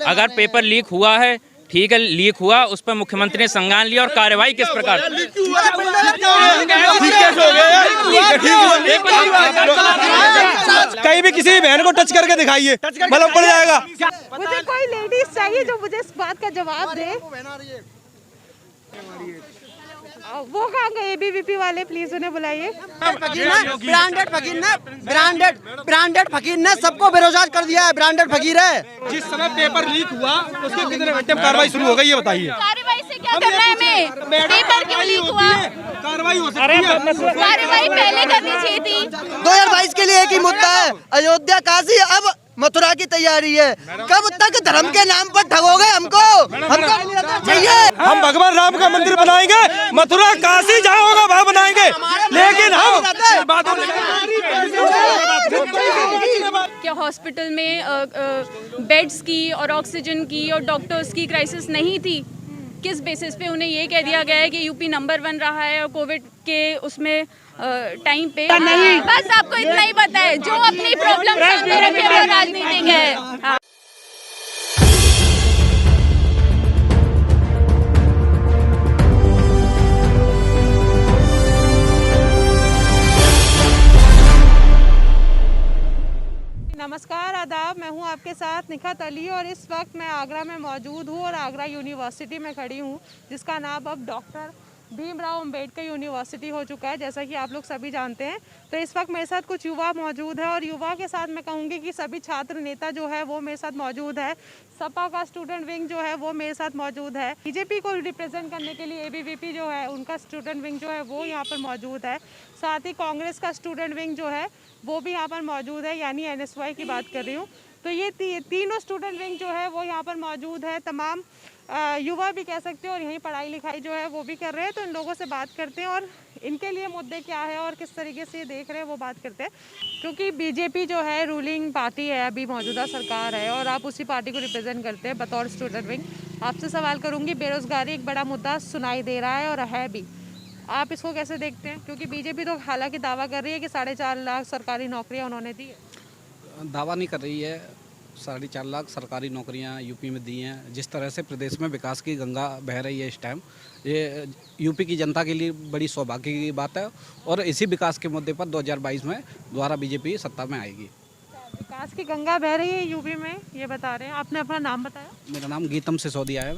अगर paper leak हुआ है, ठीक है, लीक हुआ, उस पर मुख्यमंत्री ने संज्ञान लिया और कार्रवाई किस प्रकार। कहीं भी किसी बहन को टच करके दिखाइए, मतलब पड़ जाएगा। मुझे कोई लेडीज चाहिए जो मुझे इस बात का जवाब दे। वो कहाँ गए एबीवीपी वाले, प्लीज उन्हें बुलाइए। ब्रांडेड फकीर ने सबको बेरोजगार कर दिया है। ब्रांडेड फकीर है। जिस समय पेपर लीक हुआ उसके कितने घंटे में कार्रवाई शुरू हो गई, ये बताइए। कार्रवाई से क्या करना है हमें? पेपर क्यों लीक हुआ? कार्रवाई हो सकती है। कार्रवाई पहले करनी चाहिए थी। 2022 के लिए एक ही मुद्दा है, अयोध्या काशी, अब मथुरा की तैयारी है। कब तक धर्म के नाम पर ठगोगे हमको चाहिए। हम भगवान राम का मंदिर बनाएंगे, मथुरा काशी जहाँ होगा वहाँ बनाएंगे, लेकिन हम क्या हॉस्पिटल में बेड्स की और ऑक्सीजन की और डॉक्टर्स की क्राइसिस नहीं थी? किस बेसिस पे उन्हें ये कह दिया गया है कि यूपी नंबर 1 रहा है और कोविड के उसमें टाइम पे नहीं? बस आपको इतना ही पता है, जो अपनी प्रॉब्लम सामने रखे वो राजनीतिक है। हाँ। नमस्कार, आदाब, मैं हूं आपके साथ निखत अली और इस वक्त मैं आगरा में मौजूद हूं और आगरा यूनिवर्सिटी में खड़ी हूं, जिसका नाम अब डॉक्टर भीमराव अंबेडकर यूनिवर्सिटी हो चुका है, जैसा कि आप लोग सभी जानते हैं। तो इस वक्त मेरे साथ कुछ युवा मौजूद है और युवा के साथ मैं कहूँगी कि सभी छात्र नेता जो है वो मेरे साथ मौजूद है। सपा का स्टूडेंट विंग जो है वो मेरे साथ मौजूद है। बीजेपी को रिप्रेजेंट करने के लिए एबीवीपी जो है उनका स्टूडेंट विंग जो है वो यहाँ पर मौजूद है। साथ ही कांग्रेस का स्टूडेंट विंग जो है वो भी यहाँ पर मौजूद है, यानी एनएसवाई की बात कर रही हूँ। तो ये तीनों स्टूडेंट विंग जो है वो यहाँ पर मौजूद है। तमाम युवा भी कह सकते हैं और यहीं पढ़ाई लिखाई जो है वो भी कर रहे हैं। तो इन लोगों से बात करते हैं और इनके लिए मुद्दे क्या है और किस तरीके से ये देख रहे हैं वो बात करते हैं। क्योंकि बीजेपी जो है रूलिंग पार्टी है, अभी मौजूदा सरकार है और आप उसी पार्टी को रिप्रेजेंट करते हैं बतौर स्टूडेंट विंग। आपसे सवाल करूँगी, बेरोजगारी एक बड़ा मुद्दा सुनाई दे रहा है और है भी, आप इसको कैसे देखते हैं? क्योंकि बीजेपी तो हालांकि दावा कर रही है कि 4.5 लाख सरकारी नौकरियां उन्होंने दी है। दावा नहीं कर रही है, 4.5 लाख सरकारी नौकरियां यूपी में दी हैं। जिस तरह से प्रदेश में विकास की गंगा बह रही है इस टाइम, ये यूपी की जनता के लिए बड़ी सौभाग्य की बात है और इसी विकास के मुद्दे पर 2022 में दोबारा बीजेपी सत्ता में आएगी। विकास की गंगा बह रही है यूपी में, ये बता रहे हैं। आपने अपना नाम बताया? मेरा नाम गीतम सिसोदिया है।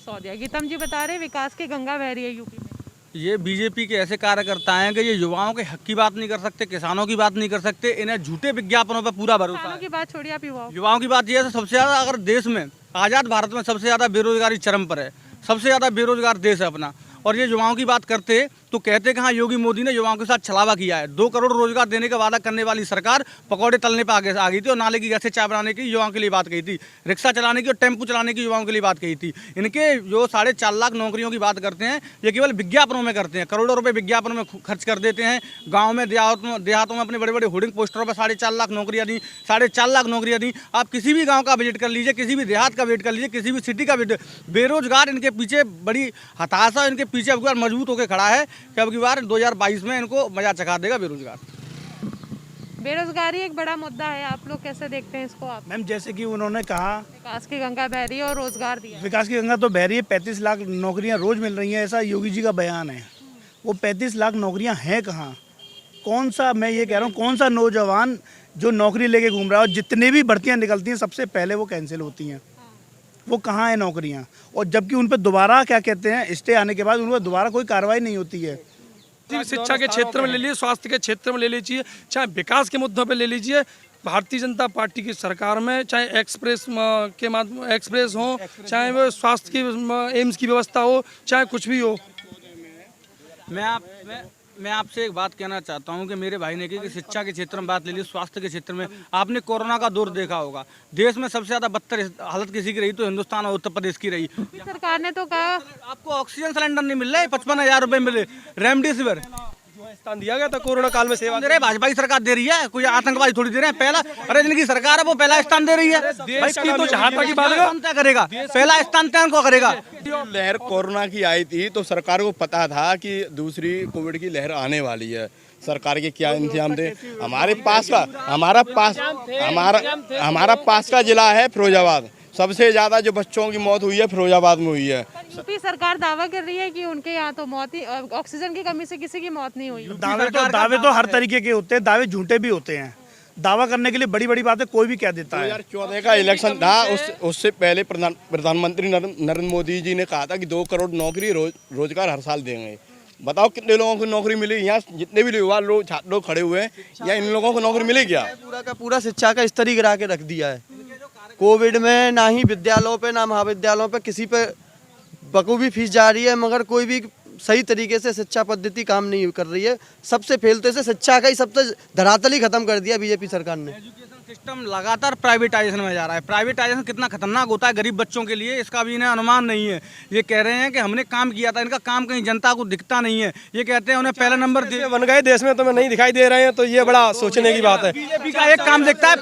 सौदिया गीतम जी बता रहे हैं विकास की गंगा बह रही है यूपी में। ये बीजेपी के ऐसे कार्यकर्ता हैं कि ये युवाओं के हक की बात नहीं कर सकते, किसानों की बात नहीं कर सकते, इन्हें झूठे विज्ञापनों पर पूरा भरोसा है। की बात छोड़िए, आप युवाओं की बात ये है, सबसे ज़्यादा अगर देश में आज़ाद भारत में सबसे ज़्यादा बेरोजगारी चरम पर है, सबसे ज़्यादा बेरोजगार देश है अपना। और ये युवाओं की बात करते तो कहते कि हाँ योगी मोदी ने युवाओं के साथ छलावा किया है। 2 करोड़ रोजगार देने का वादा करने वाली सरकार पकौड़े तलने पर आगे आ गई थी और नाले की गैस से चाय बनाने की युवाओं के लिए बात कही थी, रिक्शा चलाने की और टेम्पू चलाने की युवाओं के लिए बात कही थी। इनके जो 4.5 लाख नौकरियों की बात करते हैं, ये केवल विज्ञापनों में करते हैं, करोड़ों रुपये विज्ञापनों में खर्च कर देते हैं। गाँव में देहातों में अपने बड़े बड़े होर्डिंग पोस्टरों पर 4.5 लाख नौकरियाँ दी, 4.5 लाख नौकरियाँ दी। आप किसी भी गाँव का विजिट कर लीजिए, किसी भी देहात का विजिट कर लीजिए, किसी भी सिटी का विजिट, बेरोजगार इनके पीछे बड़ी हताशा, इनके पीछे अब मजबूत होकर खड़ा है कि अब की बार 2022 में इनको मजा चखा देगा बेरोजगार। बेरोजगारी एक बड़ा मुद्दा है, आप लोग कैसे देखते हैं इसको? आप मैम, जैसे कि उन्होंने कहा विकास की गंगा बह रही है और रोजगार दिया। विकास की गंगा तो बह रही है, 35 लाख नौकरियां रोज मिल रही हैं, ऐसा योगी जी का बयान है। वो 35 लाख नौकरियां हैं कहाँ? कौन सा, मैं ये कह रहा हूँ, कौन सा नौजवान जो नौकरी लेके घूम रहा है और जितनी भी भर्तियाँ निकलती हैं सबसे पहले वो कैंसिल होती हैं, वो कहाँ है नौकरियाँ? और जबकि उन पर दोबारा क्या कहते हैं, स्टे आने के बाद उन पर दोबारा कोई कार्रवाई नहीं होती है। शिक्षा के क्षेत्र में ले लीजिए, स्वास्थ्य के क्षेत्र में ले लीजिए, चाहे विकास के मुद्दों पे ले लीजिए, भारतीय जनता पार्टी की सरकार में चाहे एक्सप्रेस के माध्यम एक्सप्रेस हो, चाहे वो स्वास्थ्य की एम्स की व्यवस्था हो, चाहे कुछ भी हो। मैं आपसे एक बात कहना चाहता हूं कि मेरे भाई ने कि शिक्षा के क्षेत्र में बात ले ली, स्वास्थ्य के क्षेत्र में आपने कोरोना का दौर देखा होगा। देश में सबसे ज़्यादा बदतर हालत किसी की रही तो हिंदुस्तान और उत्तर प्रदेश की रही। सरकार ने तो कहा आपको ऑक्सीजन सिलेंडर नहीं मिल रहे, 55,000 रुपये मिले, रेमडेसिविर स्थान दिया गया था कोरोना काल में सेवा दे रहे, भाजपा की सरकार दे रही है, कोई आतंकवादी थोड़ी दे रहे हैं। पहला, अरे जिनकी सरकार है वो पहला स्थान दे रही है। देश की तो जहाँ तक की बात करेगा, पहला स्थान कौन करेगा? लहर कोरोना की आई थी तो सरकार को पता था कि दूसरी कोविड की लहर आने वाली है, सरकार के क्या इंतजाम थे। हमारे पास का हमारा पास का जिला है फिरोजाबाद, सबसे ज़्यादा जो बच्चों की मौत हुई है फिरोजाबाद में हुई है। यूपी सरकार दावा कर रही है कि उनके यहाँ तो मौत ही ऑक्सीजन की कमी से किसी की मौत नहीं हुई। दावे तो हर तरीके के होते हैं, दावे झूठे भी होते हैं। दावा करने के लिए बड़ी बड़ी बातें कोई भी कह देता है। 2014 का इलेक्शन था, उससे पहले प्रधानमंत्री नरेंद्र मोदी जी ने कहा था कि 2 करोड़ नौकरी रोजगार हर साल देंगे। बताओ कितने लोगों को नौकरी मिली? यहाँ जितने भी युवा लोग छात्र लोग खड़े हुए हैं, या इन लोगों को नौकरी मिली क्या? पूरा का पूरा शिक्षा का स्तर ही गिरा के रख दिया है। कोविड में ना ही विद्यालयों पे ना महाविद्यालयों पे किसी पे बखूबी फीस जा रही है, मगर कोई भी सही तरीके से शिक्षा पद्धति काम नहीं कर रही है। सबसे फेलते से शिक्षा का ही सबसे धरातल ही खत्म कर दिया बीजेपी सरकार ने। सिस्टम लगातार प्राइवेटाइजेशन में जा रहा है। प्राइवेटाइजेशन कितना खतरनाक होता है गरीब बच्चों के लिए, इसका भी इन्हें अनुमान नहीं है। ये कह रहे हैं कि हमने काम किया था, इनका काम कहीं जनता को दिखता नहीं है। ये कहते हैं उन्हें पहला नंबर बन गए देश में, तो नहीं दिखाई दे रहे हैं, तो ये बड़ा सोचने की बात है। बीजेपी का एक काम दिखता है,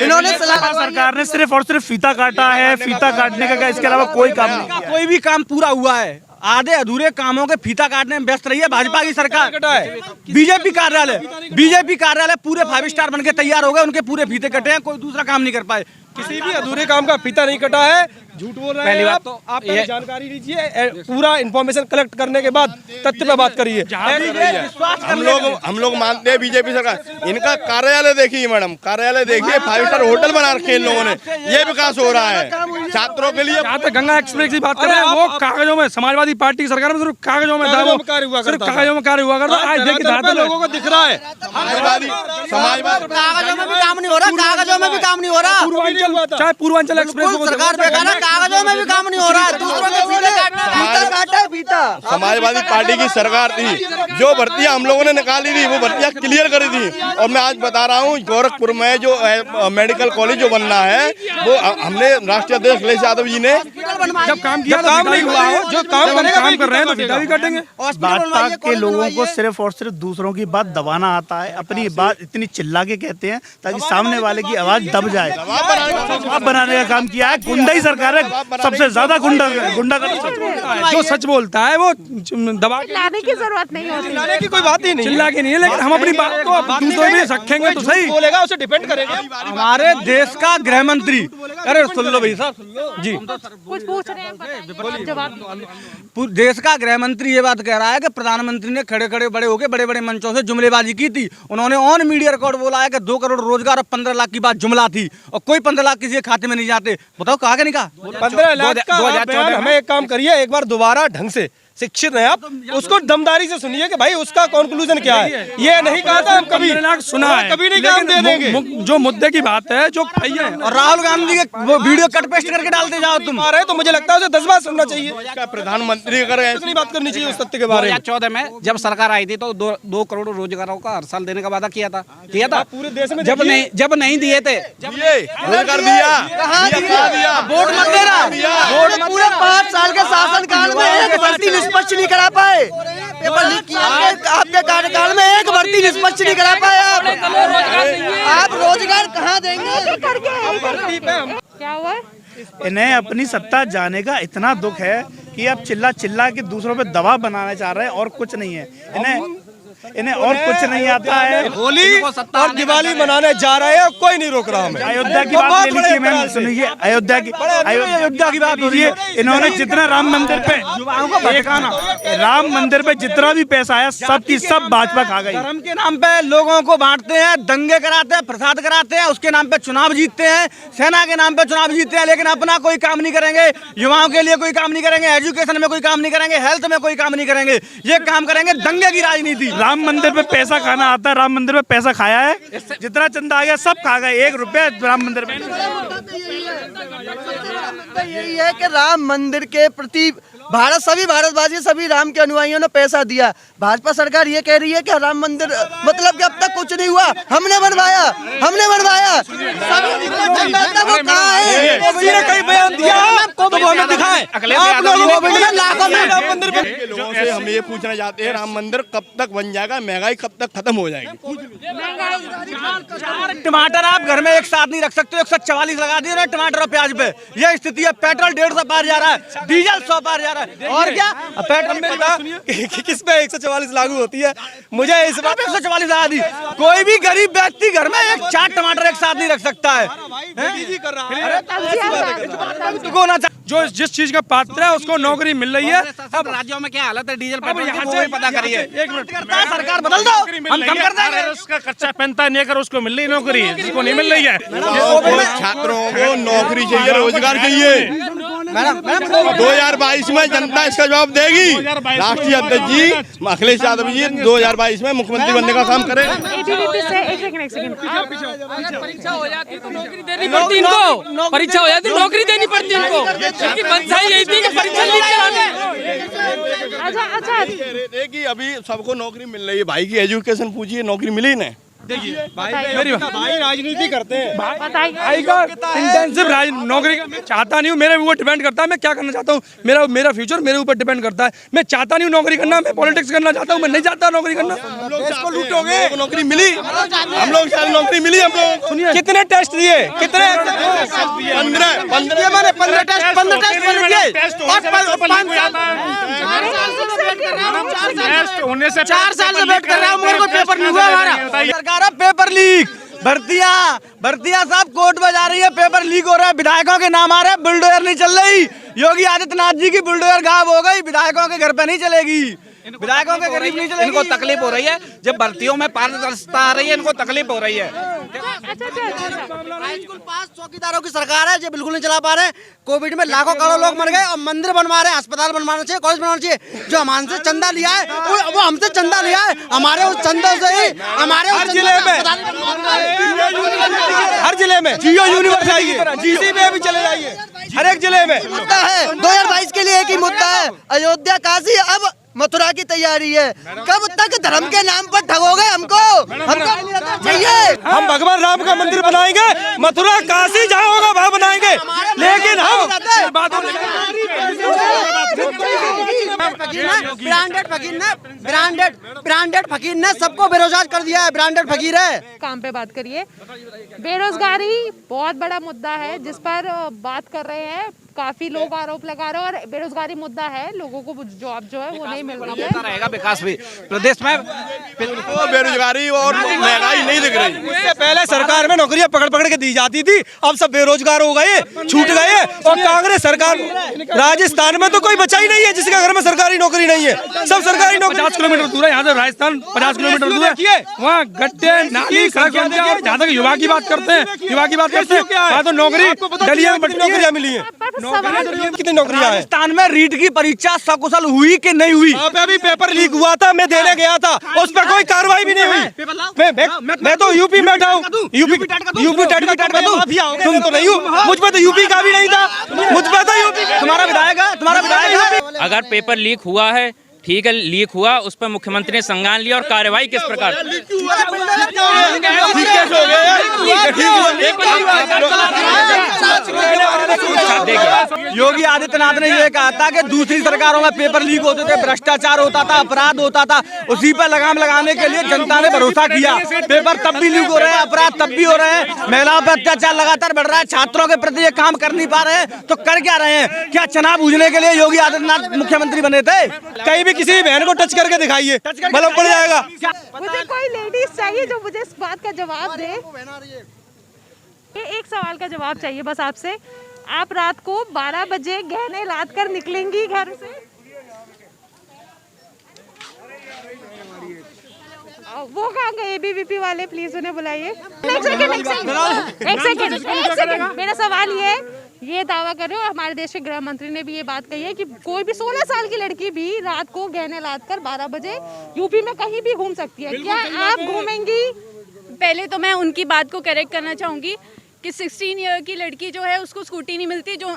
इन्होंने सरकार ने सिर्फ और सिर्फ फीता काटा है। फीता काटने का इसके अलावा कोई काम नहीं, कोई भी काम पूरा हुआ है। आधे अधूरे कामों के फीता काटने में व्यस्त रही है भाजपा की सरकार। बीजेपी कार्यालय पूरे 5 स्टार बन के तैयार हो गए, उनके पूरे फीते कटे हैं, कोई दूसरा काम नहीं कर पाए। किसी भी अधूरे काम का फीता नहीं कटा है। झूठ बोल रहे हैं। पहली बात तो आप पहले जानकारी लीजिए, पूरा इन्फॉर्मेशन कलेक्ट करने के बाद तथ्य पे बात करिए। हम लोग मानते हैं बीजेपी सरकार। इनका कार्यालय देखिए मैडम, कार्यालय देखिए, 5 स्टार होटल बना रखे इन लोगों ने। ये विकास हो रहा है छात्रों के लिए। जहाँ तक गंगा एक्सप्रेस की बात कर रहे हैं, वो कागजों में, समाजवादी पार्टी की सरकार में सिर्फ कागजों में सिर्फ कागजों में कार्य हुआ करता। आज देखिए लोगों को दिख रहा है, समाजवादी कागजों में भी काम नहीं हो रहा, कागजों में भी काम नहीं हो रहा। चाहे पूर्वांचल एक्सप्रेस सरकार बेकार है, कागजों में भी काम नहीं हो रहा। दूसरों के फीता काटा है, फीता। समाजवादी पार्टी की सरकार थी, जो भर्तियां हम लोगों ने निकाली थी वो भर्तियां क्लियर करी थी। और मैं आज बता रहा हूँ, गोरखपुर में जो मेडिकल कॉलेज जो बनना है, वो हमने राष्ट्रीय अध्यक्ष अखिलेश यादव जी ने जब काम किया, काम नहीं हुआ हो, जो काम कर रहे हैं तो फीता भी काटेंगे। भाजपा के लोगों को सिर्फ और सिर्फ दूसरों की बात दबाना आता है। अपनी बात इतनी चिल्ला के कहते हैं ताकि सामने वाले की आवाज दब जाए। दबाव बनाने का काम किया है। गुंडा ही सरकार है, सबसे ज्यादा गुंडा का जो सच बोलता है वो दबा लाने की जरूरत नहीं होती। चिल्लाने की कोई बात ही नहीं, चिल्ला के नहीं है। लेकिन हम अपनी बात को दूसरों में रखेंगे तो सही बोलेगा, उसे डिपेंड करेगा। हमारे देश का गृह मंत्री, अरे सुन लो भाई साहब जी, कुछ पूछ रहे हैं, जवाब। देश का गृह मंत्री ये बात कह रहा है कि प्रधानमंत्री ने खड़े खड़े बड़े होकर बड़े बड़े मंचों से जुमलेबाजी की थी। उन्होंने ऑन मीडिया रिकॉर्ड बोला है कि 2 करोड़ रोजगार और 15 लाख की बात जुमला थी, और कोई 15 लाख किसी के खाते में नहीं जाते। बताओ कहा कि नहीं कहा? 15 लाख का बयान, हमें एक काम करिए, एक बार दोबारा ढंग से, शिक्षित हैं आप, उसको दमदारी से सुनिए कि भाई उसका कंक्लूजन क्या है। ये नहीं कहा था हम कभी, सुना है कभी नहीं, काम दे देंगे। जो मुद्दे की बात है, जो और राहुल गांधी के वो वीडियो कट पेस्ट करके डालते जाओ तुम आ रहे, तो मुझे लगता है उसे 10 बार सुनना चाहिए। प्रधानमंत्री अगर इतनी बात करनी चाहिए उस तथ्य के बारे में। 2014 में जब सरकार आई थी तो 2 करोड़ रोजगारों का हर साल देने का वादा किया था पूरे देश में। जब नहीं दिए थे, रोजगार दिया, वोट मत देना। पूरे 5 साल के शासनकाल में एक भर्ती निष्पक्ष नहीं करा पाए। पेपर लीक किया आपके कार्यकाल में, एक भर्ती निष्पक्ष नहीं करा पाए। आप रोजगार कहाँ देंगे? क्या हुआ? इन्हें अपनी सत्ता जाने का इतना दुख है कि अब चिल्ला चिल्ला के दूसरों पे दबाव बनाना चाह रहे हैं, और कुछ नहीं है। इन्हें और कुछ नहीं आता है। होली और दिवाली मनाने जा रहे हैं, कोई नहीं रोक रहा हमें। अयोध्या की बात ले लीजिए मैम, सुनिए, अयोध्या की बात लीजिए। इन्होंने जितना राम मंदिर पे राम मंदिर पे जितना भी पैसा आया, सब की सब भाजपा खा गई। धर्म के नाम पे लोगों को बांटते हैं, दंगे कराते हैं, प्रसाद कराते हैं, उसके नाम पे चुनाव जीतते हैं, सेना के नाम पे चुनाव जीतते हैं, लेकिन अपना कोई काम नहीं करेंगे। युवाओं के लिए कोई काम नहीं करेंगे, एजुकेशन में कोई काम नहीं करेंगे, हेल्थ में कोई काम नहीं करेंगे। ये काम करेंगे दंगे की राजनीति। राम मंदिर पे पैसा खाना आता है, राम मंदिर पे पैसा खाया है, जितना चंदा आ गया सब खा गए। 1 रुपया राम मंदिर में। यही है कि राम मंदिर के प्रति सभी भारतवासी, सभी राम के अनुयायियों ने पैसा दिया। भाजपा सरकार ये कह रही है कि राम मंदिर मतलब कि अब तक कुछ नहीं हुआ, हमने बनवाया। सभी जितना चंदा था वो कहाँ है? किसी ने कहीं बयान दिया? हो तो वो हमें दिखाएं। आप लोगों को लाखों में राम मंदिर पे के लोगों से हम ये पूछना चाहते हैं, राम मंदिर कब तक बन जाएगा, महंगाई कब तक खत्म हो जाएगी? टमाटर आप घर में एक साथ नहीं रख सकते, 144 लगा दिए ना टमाटर और प्याज पे। ये स्थिति है, पेट्रोल 150 पार जा रहा है, डीजल 100 पार जा रहा है, और क्या पेट्रोल में किस पे 144 लागू होती है? मुझे इस बात 144 लगा दी। कोई भी गरीब व्यक्ति घर में 4 टमाटर एक साथ नहीं रख सकता है। जो जिस चीज का पात्र है उसको नौकरी मिल रही है। अब राज्यों में क्या हालत है डीजल अब यहाँ से पता करिए। एक मिनट, सरकार बदल दो, हम कम कर देंगे। उसका कच्चा पहनता नहीं, अगर उसको मिल रही नौकरी, जिसको नहीं मिल रही है। छात्रों को नौकरी चाहिए, रोजगार चाहिए। 2022 में जनता इसका जवाब देगी। राष्ट्रीय अध्यक्ष जी अखिलेश यादव जी 2022 में मुख्यमंत्री बनने का काम करें। परीक्षा हो जाती तो नौकरी देनी पड़ती इनको, परीक्षा हो जाती नौकरी देनी पड़ती इनको, क्योंकि मंशा यही थी कि परीक्षा लीक कराने। अच्छा देखिए अभी सबको नौकरी मिल रही है, भाई की एजुकेशन पूछिए, नौकरी मिली ना? देखिए भाई राजनीति करते हैं। भाई का इंटेंसिव नौकरी का मैं चाहता नहीं हूँ, मेरे ऊपर डिपेंड करता है मैं क्या करना चाहता हूँ। मेरा फ्यूचर मेरे ऊपर डिपेंड करता है। मैं चाहता नहीं हूँ नौकरी करना, मैं पॉलिटिक्स करना चाहता हूँ, मैं नहीं चाहता नौकरी करना। इसको लूटोगे, नौकरी मिली, हम लोग शायद नौकरी मिली हम लोग। सुनिए कितने टेस्ट दिए, कितने 15 टेस्ट होने से 4 साल से वेट कर रहा हूँ, मेरे को पेपर नहीं हुआ हमारा। सरकार पेपर लीक, भर्तियां सब कोर्ट में जा रही है, पेपर लीक हो रहा है, विधायकों के नाम आ रहे हैं, बुलडोजर नहीं चल रही। योगी आदित्यनाथ जी की बुलडोजर गायब हो गई, विधायकों के घर पे नहीं चलेगी, विधायकों के गरीब नहीं चलेगी। इनको तकलीफ हो रही है, जब भर्तियों में पारदर्शिता आ रही है, इनको तकलीफ हो रही है। स्कूल पास चौकीदारों की सरकार है, जो बिल्कुल नहीं चला पा रहे। कोविड में लाखों करोड़ लोग मर गए और मंदिर बनवा रहे हैं, अस्पताल बनवाना चाहिए, कॉलेज बनवाना चाहिए। जो हमसे चंदा लिया है वो हमसे चंदा लिया है, हमारे उस चंदों से ही हमारे हर जिले में जियो यूनिवर्सिटी आएगी, किसी में भी चले जाइए, हर एक जिले में मुद्दा है। 2022 के लिए एक ही मुद्दा है, अयोध्या काशी अब मथुरा की तैयारी है। कब तक धर्म के नाम पर ठगोगे हमको चाहिए। हम भगवान राम का मंदिर बनाएंगे, मथुरा काशी जहाँ होगा वहाँ बनाएंगे, लेकिन हम ब्रांडेड फकीर ने सबको बेरोजगार कर दिया है। ब्रांडेड फकीर है। काम पे बात करिए। बेरोजगारी बहुत बड़ा मुद्दा है जिस पर बात कर रहे हैं, काफी लोग आरोप लगा रहे हैं, और बेरोजगारी मुद्दा है, लोगों को जॉब जो है वो नहीं मिल रही है। रहेगा विकास भी प्रदेश में, बेरोजगारी और महंगाई नहीं दिख रही। इससे पहले सरकार में नौकरियां पकड़ पकड़ के दी जाती थी, अब सब बेरोजगार हो गए, छूट गए। और कांग्रेस सरकार, राजस्थान में तो कोई बचा ही नहीं है जिसके घर में सरकारी नौकरी नहीं है, सब सरकारी नौकरी। 50 किलोमीटर दूर है यहाँ से राजस्थान, 50 किलोमीटर दूर है, वहाँ गड्ढे नाली सड़क। और जहाँ तक युवा की बात करते हैं, वहाँ तो नौकरी डलिया में बड़ी नौकरियां मिली है। कितनी नौकरियां हैं? राजस्थान में रीट की परीक्षा सकुशल हुई कि नहीं हुई? वहाँ पे भी पेपर लीक हुआ था, मैं देने गया था, उस पर कोई कार्रवाई भी नहीं हुई। मैं तो यूपी में बैठा हूँ, यूपी टेट का तुम तो नहीं हो, मुझ पे तो यूपी का भी नहीं था, मुझ पे तो यूपी। तुम्हारा विधायक है। अगर पेपर लीक हुआ है, ठीक है, लीक हुआ, उस पर मुख्यमंत्री ने संज्ञान लिया और कार्रवाई किस प्रकार? योगी आदित्यनाथ ने यह कहा था कि दूसरी सरकारों में पेपर लीक होते थे, भ्रष्टाचार होता था, अपराध होता था, उसी पर लगाम लगाने के लिए जनता ने भरोसा किया। पेपर तब भी लीक हो रहे हैं, अपराध तब भी हो रहे हैं, महिलाओं पर अत्याचार लगातार बढ़ रहा है, छात्रों के प्रति ये काम कर नहीं पा रहे हैं, तो कर क्या रहे हैं? क्या चुनाव बूझने के लिए योगी आदित्यनाथ मुख्यमंत्री बने थे? कहीं भी किसी बहन को टच करके दिखाइए, मतलब पड़ जाएगा। मुझे कोई लेडीज चाहिए जो मुझे इस बात का जवाब दे। ये एक सवाल का जवाब चाहिए बस आपसे। आप रात को 12 बजे गहने लाद कर निकलेंगी घर से? वो कहाँ गए एबीवीपी वाले? प्लीज उन्हें बुलाइए। एक सेकंड। मेरा सवाल ये दावा कर रहे हो, हमारे देश के गृह मंत्री ने भी ये बात कही है कि कोई भी 16 साल की लड़की भी रात को गहने लाद कर 12 बजे यूपी में कहीं भी घूम सकती है। क्या आप घूमेंगी? पहले तो मैं उनकी बात को करेक्ट करना चाहूँगी कि 16 ईयर की लड़की जो है उसको स्कूटी नहीं मिलती, जो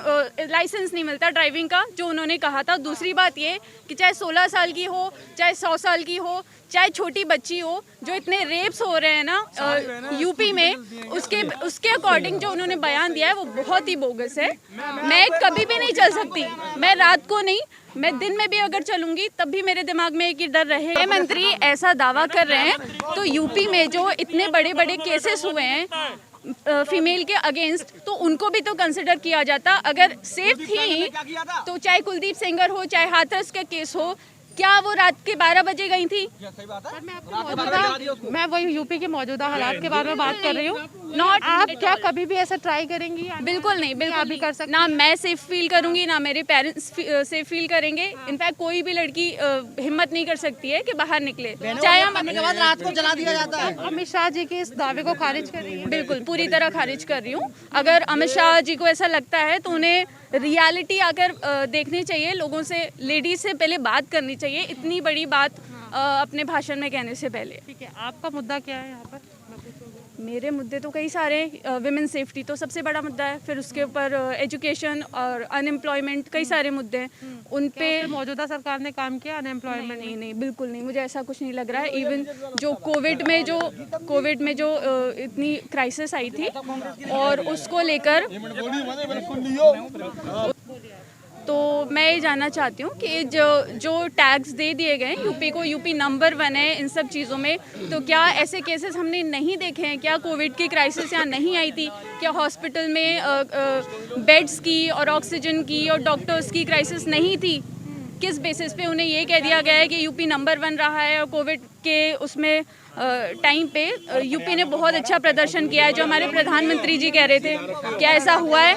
लाइसेंस नहीं मिलता ड्राइविंग का, जो उन्होंने कहा था। दूसरी बात ये कि चाहे 16 साल की हो, चाहे 100 साल की हो, चाहे छोटी बच्ची हो, जो इतने रेप्स हो रहे हैं ना यूपी में, उसके अकॉर्डिंग जो उन्होंने बयान दिया है वो बहुत ही बोगस है। मैं कभी भी नहीं चल सकती, मैं रात को नहीं, मैं दिन में भी अगर चलूंगी तब भी मेरे दिमाग में एक ही डर रहे। मंत्री ऐसा दावा कर रहे हैं तो यूपी में जो इतने बड़े बड़े केसेस हुए हैं फीमेल के अगेंस्ट, तो उनको भी तो कंसिडर किया जाता। अगर सेफ थी तो चाहे कुलदीप सेंगर हो, चाहे हाथरस का केस हो, क्या वो रात के 12 बजे गई थी? मैं वही यूपी के मौजूदा हालात के बारे में बात कर रही हूँ। नॉट आप क्या कभी भी ऐसा ट्राई करेंगी? बिल्कुल नहीं, बिल्कुल भी कर सकते ना। मैं सेफ फील करूंगी, ना मेरे पेरेंट्स सेफ फील करेंगे। इनफैक्ट कोई भी लड़की हिम्मत नहीं कर सकती है कि बाहर निकले, चाहे हम के बाद रात को जला दिया जाता है। अमित शाह जी के इस दावे को खारिज कर रही है? बिल्कुल पूरी तरह खारिज कर रही हूँ। अगर अमित शाह जी को ऐसा लगता है तो उन्हें रियलिटी आकर देखनी चाहिए, लोगों से, लेडीज से पहले बात करनी चाहिए इतनी बड़ी बात अपने भाषण में कहने से पहले। ठीक है, आपका मुद्दा क्या है यहाँ पर? मेरे मुद्दे तो कई सारे हैं। विमेन सेफ्टी तो सबसे बड़ा मुद्दा है, फिर उसके ऊपर एजुकेशन और अनएम्प्लॉयमेंट, कई सारे मुद्दे हैं। उन पे मौजूदा सरकार ने काम किया अनएम्प्लॉयमेंट? नहीं नहीं, बिल्कुल नहीं, मुझे ऐसा कुछ नहीं लग रहा है। इवन जो कोविड में जो इतनी क्राइसिस आई थी और उसको लेकर तो मैं ये जानना चाहती हूँ कि जो टैग्स दे दिए गए यूपी को, यूपी नंबर 1 है इन सब चीज़ों में, तो क्या ऐसे केसेस हमने नहीं देखे हैं? क्या कोविड की क्राइसिस यहाँ नहीं आई थी? क्या हॉस्पिटल में बेड्स की और ऑक्सीजन की और डॉक्टर्स की क्राइसिस नहीं थी? किस बेसिस पे उन्हें ये कह दिया गया है कि यूपी नंबर 1 रहा है? और कोविड के उसमें टाइम पे यूपी ने बहुत अच्छा प्रदर्शन किया है, जो हमारे प्रधानमंत्री जी कह रहे थे। क्या ऐसा हुआ है?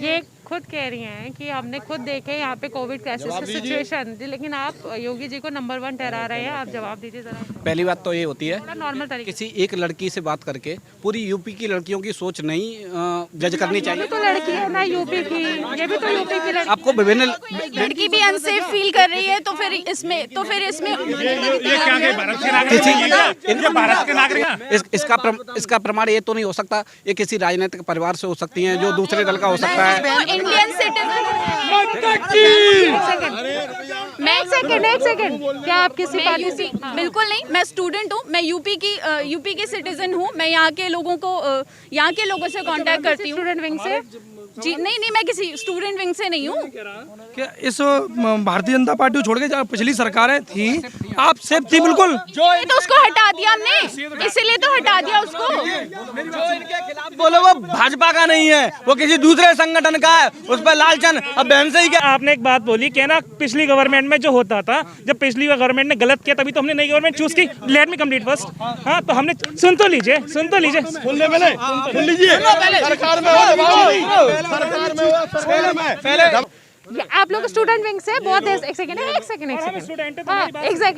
ये खुद कह रही हैं कि हमने खुद देखे यहाँ पे कोविड क्राइसिस की सिचुएशन, लेकिन आप योगी जी को नंबर 1 ठहरा रहे हैं। आप जवाब दीजिए जरा। पहली बात तो ये होती है नॉर्मल तरीके किसी एक लड़की से बात करके पूरी यूपी की लड़कियों की सोच नहीं जज करनी चाहिए। तो लड़की है ना यूपी की, ये भी तो यूपी की लड़की। आपको विभिन्न लड़की भी अनसेफ फील कर रही है तो फिर इसमें इसका प्रमाण ये तो नहीं हो सकता ये किसी राजनीतिक परिवार से हो सकती हैं, जो दूसरे दल का हो सकता है। Indian citizen. एक सेकंड, क्या आप किसी पार्टी से? बिल्कुल नहीं, मैं स्टूडेंट हूँ, मैं यूपी की सिटीजन हूँ। मैं यहाँ के लोगों से कांटेक्ट करती हूँ। स्टूडेंट विंग से? जी नहीं, मैं किसी स्टूडेंट विंग से नहीं हूँ। क्या इस भारतीय जनता पार्टी को छोड़ के जहाँ पिछली सरकारें थी आप सेफ थी? बिल्कुल। ये तो उसको हटा दिया हमने, इसीलिए तो हटा दिया उसको। जो इनके खिलाफ बोले वो भाजपा का नहीं है, वो किसी दूसरे संगठन का है, उस पर लालचंद। अब बहन से ही क्या आपने एक बात बोली कि ना पिछली गवर्नमेंट में जो होता था, जब पिछली गवर्नमेंट ने गलत किया तभी तो हमने नई गवर्नमेंट चूज की। Let me complete first. हाँ, तो हमने सुन तो लीजिए सुन लीजिए। सरकार में पहले आप लोग स्टूडेंट विंग से बहुत देर, एक सेकंड, एग्जैक्टली,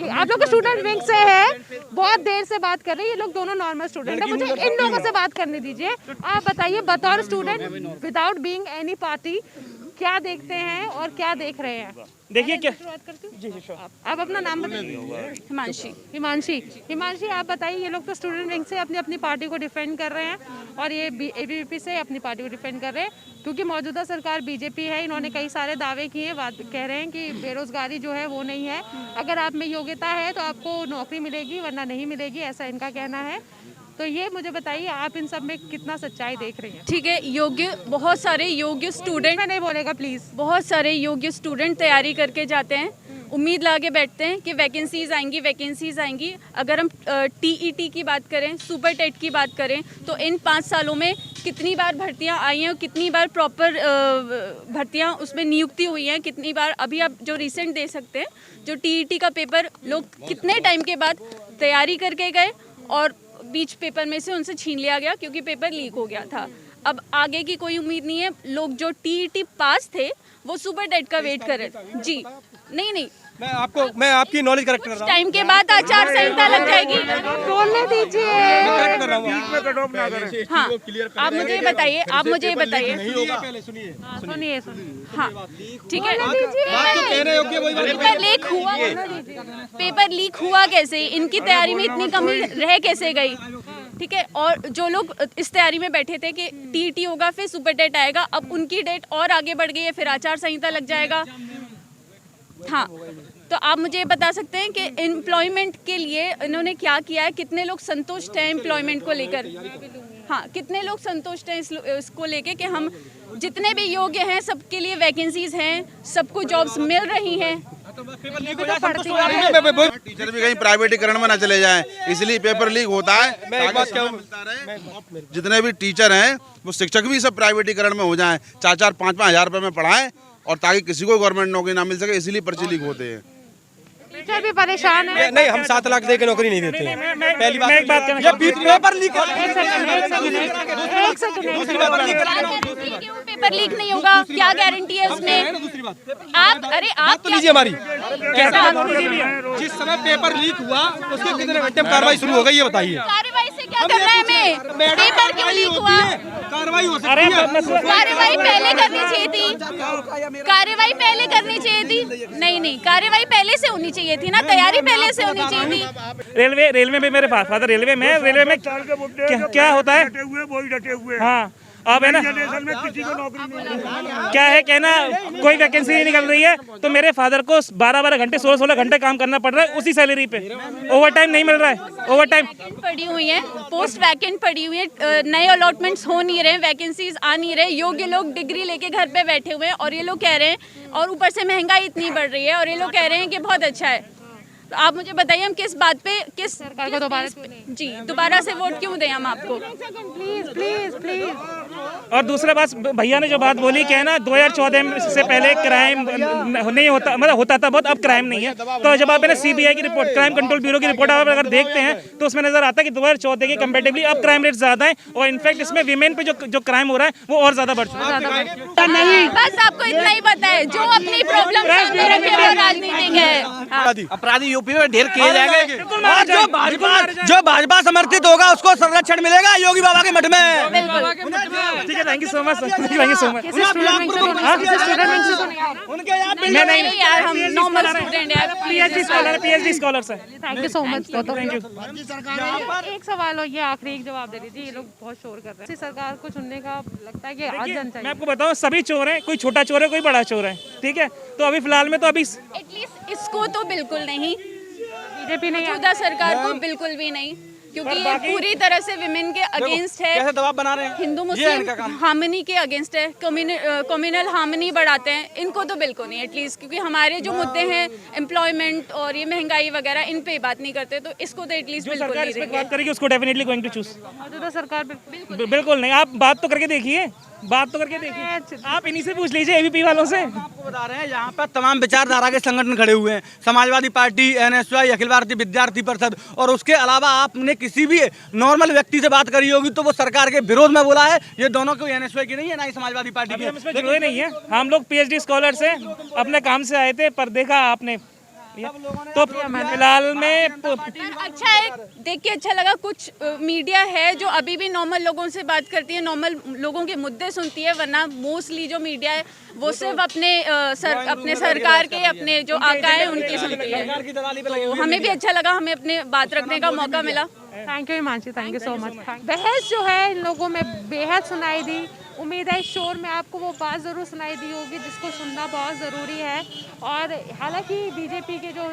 आप लोग स्टूडेंट विंग से है, बहुत देर से बात कर रहे हैं। ये लोग दोनों नॉर्मल स्टूडेंट है, मुझे इन लोगों से बात करने दीजिए। आप बताइए, बतौर student without being any party, क्या देखते हैं और क्या देख रहे हैं? देखिए क्या। जी आप अपना नाम बताइए। हिमांशी, आप बताइए, ये लोग तो स्टूडेंट विंग से अपनी अपनी पार्टी को डिफेंड कर रहे हैं और ये एबीवीपी से अपनी पार्टी को डिफेंड कर रहे हैं, क्योंकि मौजूदा सरकार बीजेपी है। इन्होंने कई सारे दावे किए, कह रहे हैं कि बेरोजगारी जो है वो नहीं है, अगर आप में योग्यता है तो आपको नौकरी मिलेगी वरना नहीं मिलेगी, ऐसा इनका कहना है। तो ये मुझे बताइए, आप इन सब में कितना सच्चाई देख रही हैं? ठीक है, बहुत सारे योग्य स्टूडेंट, मैं नहीं बोलेगा प्लीज, बहुत सारे योग्य स्टूडेंट तैयारी करके जाते हैं, उम्मीद लगा के बैठते हैं कि वैकेंसीज आएंगी। अगर हम टीईटी की बात करें, सुपर टेट की बात करें, तो इन 5 सालों में कितनी बार भर्तियां आई हैं और कितनी बार प्रॉपर भर्तियां उसमें नियुक्ति हुई हैं, कितनी बार। अभी आप जो रिसेंट दे सकते हैं, जो टीईटी का पेपर लोग कितने टाइम के बाद तैयारी करके गए और बीच पेपर में से उनसे छीन लिया गया क्योंकि पेपर लीक हो गया था। अब आगे की कोई उम्मीद नहीं है। लोग जो टीईटी पास थे वो सुपर टेट का वेट कर रहे थे। जी नहीं, मैं आपकी नॉलेज करेक्ट कर रहा हूं। टाइम के बाद आचार संहिता लग जाएगी। बोलने दीजिए। कर रहा हूँ। हाँ, आप मुझे बताइए, आप मुझे बताइए। सुनिए हाँ, ठीक है। पेपर लीक हुआ, पेपर लीक हुआ कैसे? इनकी तैयारी में इतनी कमी रह कैसे गई? ठीक है। और जो लोग इस तैयारी में बैठे थे कि टीटी होगा फिर सुपर टेट आएगा, अब उनकी डेट और आगे बढ़ गई है, फिर आचार संहिता लग जाएगा। हाँ, तो आप मुझे बता सकते हैं कि एम्प्लॉयमेंट के लिए इन्होंने क्या किया है? कितने लोग संतुष्ट हैं एम्प्लॉयमेंट को लेकर? हाँ, कितने लोग संतुष्ट हैं इसको लेके कि हम जितने भी योग्य हैं सबके लिए वैकेंसीज हैं, सबको जॉब्स मिल रही हैं। टीचर भी कहीं प्राइवेटीकरण में ना चले जाएं, इसलिए पेपर लीक होता है। जितने भी टीचर हैं वो शिक्षक भी सब प्राइवेटीकरण में हो जाएं, 4-4, 5-5 हज़ार रुपए में पढ़ाएं, और ताकि किसी को गवर्नमेंट नौकरी ना मिल सके, इसलिए पर्ची लीक होते हैं। टीचर भी परेशान है। नहीं, हम 7 लाख दे के नौकरी नहीं देते हैं। पहली बात, मैं एक बात ये पेपर लीक पेपर लीक नहीं होगा, क्या गारंटी है उसमें? आप क्या लीजिए हमारी, जिस समय पेपर लीक हुआ उसके कितने घंटे में कार्रवाई शुरू हो गई ये बताइए। कार्रवाई से क्या करना है हमें? पेपर क्यों लीक हुआ? कार्रवाई हो सकती है। कार्रवाई पहले करनी चाहिए थी, कार्रवाई पहले करनी चाहिए थी। नहीं, कार्रवाई पहले से होनी चाहिए थी ना, तैयारी पहले से होनी चाहिए थी। रेलवे में मेरे फादर रेलवे में क्या होता है? हाँ, अब है ना, क्या है कहना, कोई वैकेंसी नहीं निकल रही है तो मेरे फादर को 12-12 घंटे 16-16 घंटे काम करना पड़ रहा है उसी सैलरी पे। ओवर टाइम नहीं मिल रहा है, ओवर टाइम पड़ी हुई है, पोस्ट वैकेंट पड़ी हुई है, नए अलॉटमेंट्स हो नहीं रहे, वैकेंसीज आ नहीं रहे, योग्य लोग डिग्री लेके घर पे बैठे हुए हैं, और ये लोग कह रहे हैं, और ऊपर से महंगाई इतनी बढ़ रही है, और ये लोग कह रहे हैं कि बहुत अच्छा है। तो आप मुझे बताइए, हम किस बात पे, किस सरकार को दोबारा से वोट क्यों दें हम आपको? और दूसरा बात, भैया ने जो बात बोली क्या है ना, 2014 से पहले क्राइम नहीं होता, मतलब होता था बहुत, अब क्राइम नहीं है। तो जब आप CBI की रिपोर्ट, क्राइम कंट्रोल ब्यूरो की रिपोर्ट आप अगर देखते हैं तो उसमें नजर आता है कि 2014 के कंपेरेटिवली अब क्राइम रेट ज्यादा है, और इनफैक्ट इसमें विमेन पे जो क्राइम हो रहा है वो और ज्यादा बढ़ चुका है। नहीं, बस आपको इतना ही पता है, जो अपनी प्रॉब्लम सामने रखे वो राजनीतिक है। अपराधी यूपी में ढेर किए जाएंगे, जो भाजपा समर्थित होगा उसको संरक्षण मिलेगा योगी बाबा के मठ में। ठीक है, thank you so much, thank you so much. नहीं यार, हम नॉर्मल स्टूडेंट हैं, PhD स्कॉलर्स हैं। Thank you so much. Thank you. एक सवाल हो, ये आखिरी एक जवाब दे दीजिए, ये लोग बहुत शोर कर रहे हैं। सरकार को चुनने का लगता है कि आज जन चाहिए। मैं आपको बताऊं, सभी चोर हैं, कोई छोटा चोर है कोई बड़ा चोर है, ठीक है। तो अभी फिलहाल में तो अभी एटलीस्ट इसको तो बिल्कुल नहीं, बीजेपी नहीं, मौजूदा सरकार को बिल्कुल भी नहीं, क्योंकि ये पूरी तरह से विमेन के अगेंस्ट है, कैसे दबाव बना रहे हैं, हिंदू मुस्लिम हार्मनी के अगेंस्ट है, कम्युनल हार्मनी बढ़ाते हैं, इनको तो बिल्कुल नहीं एटलीस्ट, क्योंकि हमारे जो मुद्दे हैं एम्प्लॉयमेंट और ये महंगाई वगैरह, इन पे बात नहीं करते, तो इसको तो एटलीस्ट बिल्कुल नहीं देंगे। बात करेगी उसको डेफिनेटली गोइंग टू चूज। मौजूदा सरकार बिल्कुल नहीं, आप बात तो करके देखिए, बात तो करके देखिए, आप इन्हीं से पूछ लीजिए, ABP वालों से। आपको बता रहे हैं, यहाँ पर तमाम विचारधारा के संगठन खड़े हुए हैं, समाजवादी पार्टी, NSY, अखिल भारतीय विद्यार्थी परिषद, और उसके अलावा आपने किसी भी नॉर्मल व्यक्ति से बात करी होगी तो वो सरकार के विरोध में बोला है। ये दोनों कोई NSY की नहीं है, ना ही समाजवादी पार्टी की। हम इसमें जुड़े नहीं है, हम लोग PhD स्कॉलर्स हैं, अपने काम से आए थे, पर देखा आपने तो फिलहाल में अच्छा है, देख के अच्छा लगा। कुछ मीडिया है जो अभी भी नॉर्मल लोगों से बात करती है, नॉर्मल लोगों के मुद्दे सुनती है, वरना मोस्टली जो मीडिया है वो सिर्फ अपने सरकार के, अपने जो आका है उनकी सुनती है। तो हमें भी अच्छा लगा, हमें अपने बात रखने का मौका मिला। Thank you Himanshi, thank you so much. बहस जो है इन लोगों में बेहद सुनाई दी। उम्मीद है इस शोर में आपको वो बात ज़रूर सुनाई दी होगी जिसको सुनना बहुत ज़रूरी है। और हालांकि बीजेपी के जो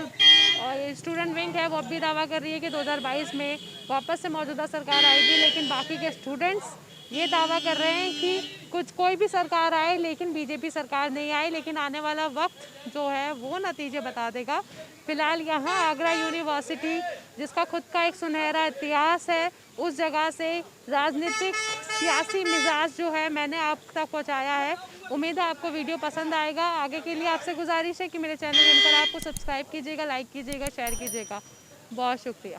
स्टूडेंट विंग है वो अब भी दावा कर रही है कि 2022 में वापस से मौजूदा सरकार आएगी, लेकिन बाकी के स्टूडेंट्स ये दावा कर रहे हैं कि कोई भी सरकार आए लेकिन बीजेपी सरकार नहीं आए, लेकिन आने वाला वक्त जो है वो नतीजे बता देगा। फिलहाल यहाँ आगरा यूनिवर्सिटी, जिसका खुद का एक सुनहरा इतिहास है, उस जगह से राजनीतिक सियासी मिजाज जो है मैंने आप तक पहुँचाया है। उम्मीद है आपको वीडियो पसंद आएगा। आगे के लिए आपसे गुजारिश है कि मेरे चैनल पर आपको सब्सक्राइब कीजिएगा, लाइक कीजिएगा, शेयर कीजिएगा। बहुत शुक्रिया।